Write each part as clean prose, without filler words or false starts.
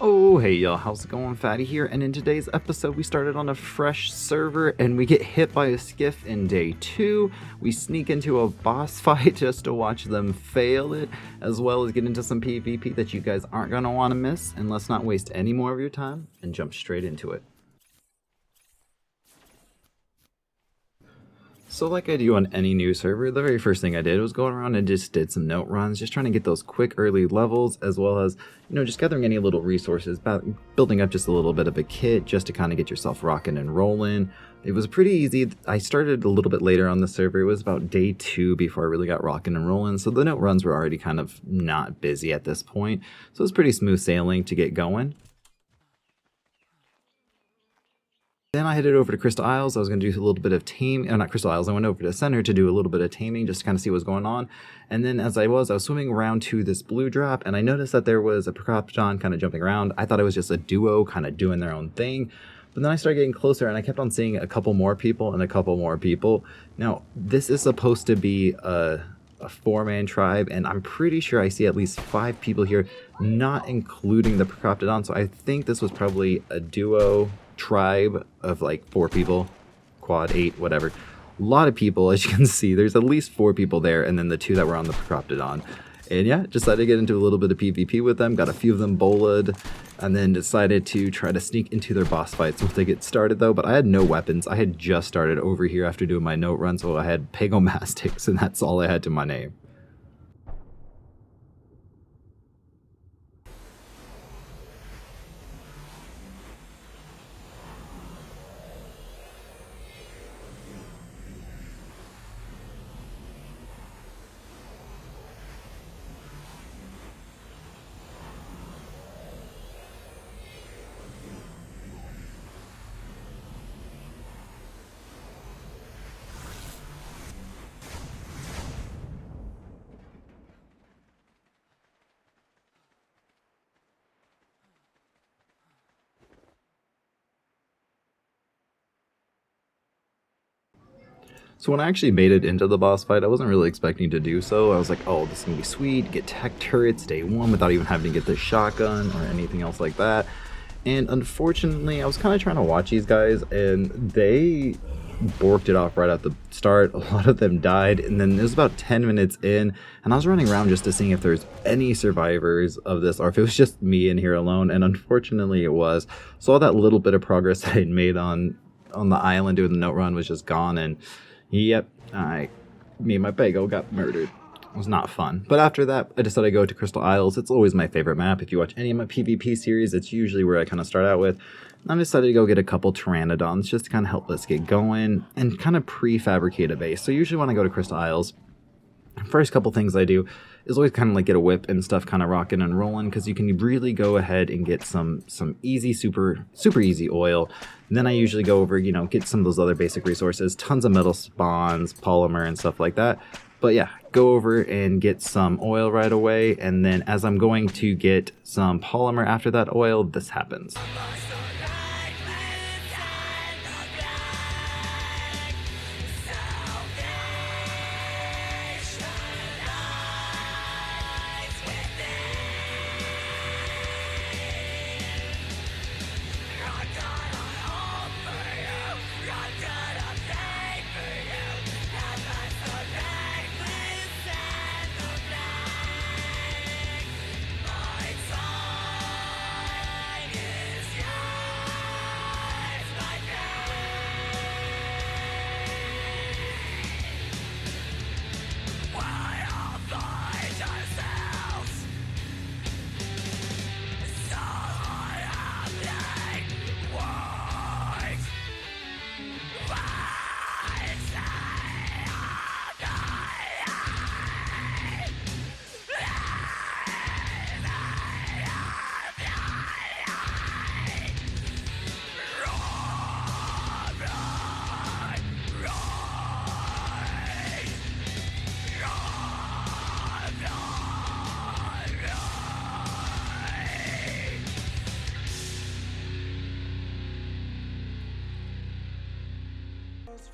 Oh, hey y'all, how's it going? Fatty here, and in today's episode, we started on a fresh server and we get hit by a skiff in day 2. We sneak into a boss fight just to watch them fail it, as well as get into some PvP that you guys aren't going to want to miss. And let's not waste any more of your time and jump straight into it. So like I do on any new server, the very first thing I did was going around and just did some note runs, just trying to get those quick early levels, as well as, just gathering any little resources, building up just a little bit of a kit just to kind of get yourself rocking and rolling. It was pretty easy. I started a little bit later on the server. It was about day 2 before I really got rocking and rolling, so the note runs were already kind of not busy at this point. So it was pretty smooth sailing to get going. Then I headed over to Crystal Isles. I was going to do a little bit of taming, not Crystal Isles, I went over to the center to do a little bit of taming just to kind of see what's going on. And then as I was swimming around to this blue drop, and I noticed that there was a Procopton kind of jumping around. I thought it was just a duo kind of doing their own thing. But then I started getting closer and I kept on seeing a couple more people and a couple more people. Now, this is supposed to be a 4-man tribe, and I'm pretty sure I see at least 5 people here, not including the Procoptodon. So I think this was probably a duo tribe of like 4 people, quad 8, whatever. A lot of people, as you can see. There's at least 4 people there, and then the 2 that were on the Procoptodon. And yeah, decided to get into a little bit of PvP with them, got a few of them bullied, and then decided to try to sneak into their boss fights once they get started though. But I had no weapons. I had just started over here after doing my note run, so I had Pagomastics, and that's all I had to my name. So when I actually made it into the boss fight, I wasn't really expecting to do so. I was like, oh, this is going to be sweet, get tech turrets day 1 without even having to get the shotgun or anything else like that. And unfortunately, I was kind of trying to watch these guys, and they borked it off right at the start. A lot of them died, and then it was about 10 minutes in, and I was running around just to see if there's any survivors of this, or if it was just me in here alone, and unfortunately it was. So all that little bit of progress that I'd made on the island doing the note run was just gone, and yep, me and my Pago got murdered. It was not fun. But after that, I decided to go to Crystal Isles. It's always my favorite map. If you watch any of my PvP series, it's usually where I kind of start out with. And I decided to go get a couple Pteranodons just to kind of help us get going and kind of prefabricate a base. So usually when I go to Crystal Isles, first couple things I do is always kind of like get a whip and stuff kind of rocking and rolling, because you can really go ahead and get some easy, super easy oil. And then I usually go over, get some of those other basic resources, tons of metal spawns, polymer and stuff like that. But yeah, go over and get some oil right away, and then as I'm going to get some polymer after that oil, this happens.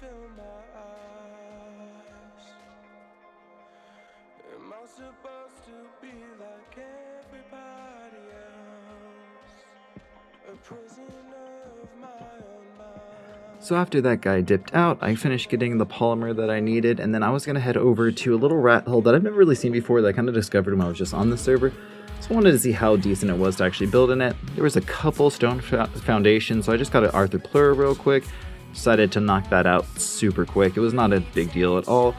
Fill my eyes. Am I supposed to be like everybody else? Prison of my own mind. So after that guy dipped out, I finished getting the polymer that I needed, and then I was going to head over to a little rat hole that I've never really seen before that I kind of discovered when I was just on the server. So I wanted to see how decent it was to actually build in it. There was a couple stone foundations, so I just got an Arthur Plur real quick. Decided to knock that out super quick. It was not a big deal at all.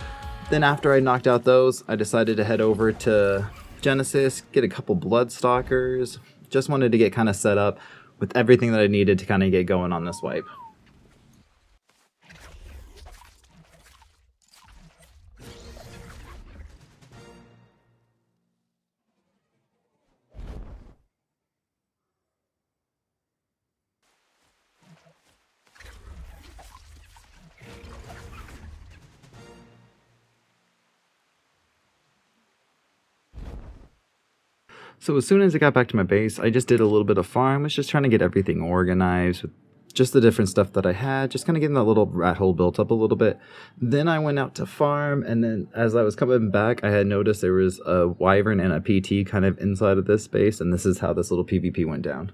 Then after I knocked out those, I decided to head over to Genesis, get a couple Bloodstalkers. Just wanted to get kind of set up with everything that I needed to kind of get going on this wipe. So as soon as I got back to my base, I just did a little bit of farm. I was just trying to get everything organized with just the different stuff that I had, just kind of getting that little rat hole built up a little bit. Then I went out to farm, and then as I was coming back, I had noticed there was a wyvern and a PT kind of inside of this space, and this is how this little PvP went down.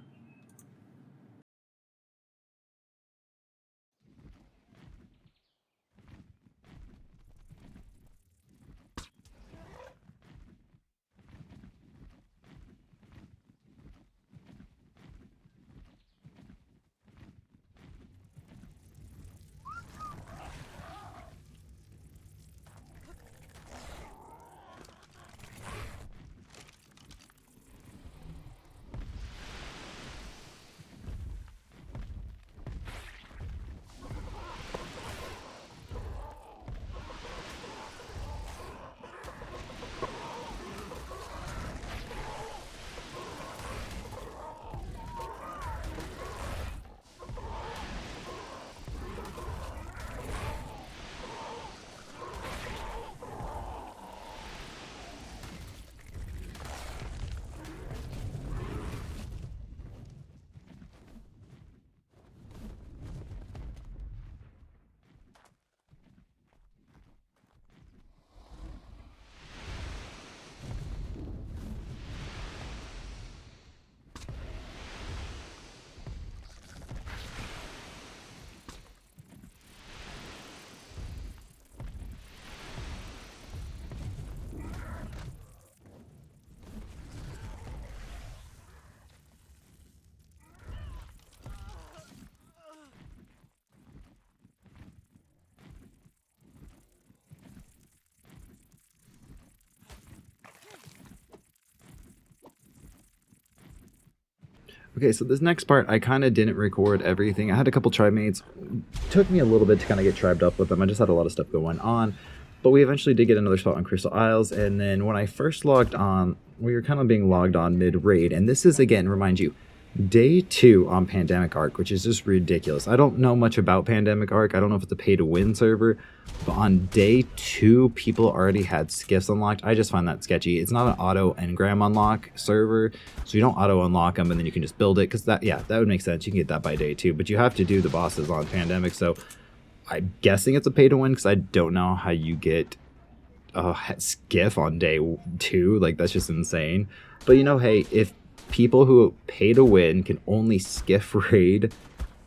Okay, so this next part, I kind of didn't record everything. I had a couple tribe mates. Took me a little bit to kind of get tribed up with them. I just had a lot of stuff going on. But we eventually did get another spot on Crystal Isles. And then when I first logged on, we were kind of being logged on mid-raid. And this is, again, remind you, day 2 on Pandemic Arc, which is just ridiculous. I don't know much about Pandemic Arc. I don't know if it's a pay-to-win server. But on day 2, people already had skiffs unlocked. I just find that sketchy. It's not an auto engram unlock server, so you don't auto unlock them and then you can just build it. Because that would make sense. You can get that by day 2. But you have to do the bosses on Pandemic. So I'm guessing it's a pay-to-win because I don't know how you get a skiff on day 2. Like, that's just insane. But, you know, hey, if people who pay to win can only skiff raid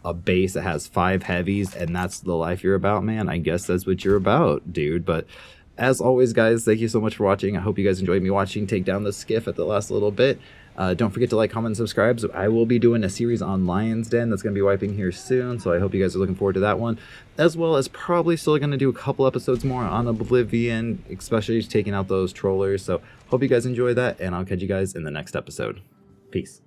a base that has 5 heavies and that's the life you're about, man, I guess that's what you're about, dude. But as always, guys, thank you so much for watching. I hope you guys enjoyed me watching take down the skiff at the last little bit. Don't forget to like, comment, and subscribe. So I will be doing a series on Lion's Den that's going to be wiping here soon, so I hope you guys are looking forward to that one, as well as probably still going to do a couple episodes more on Oblivion, especially taking out those trollers. So hope you guys enjoy that, and I'll catch you guys in the next episode. Peace.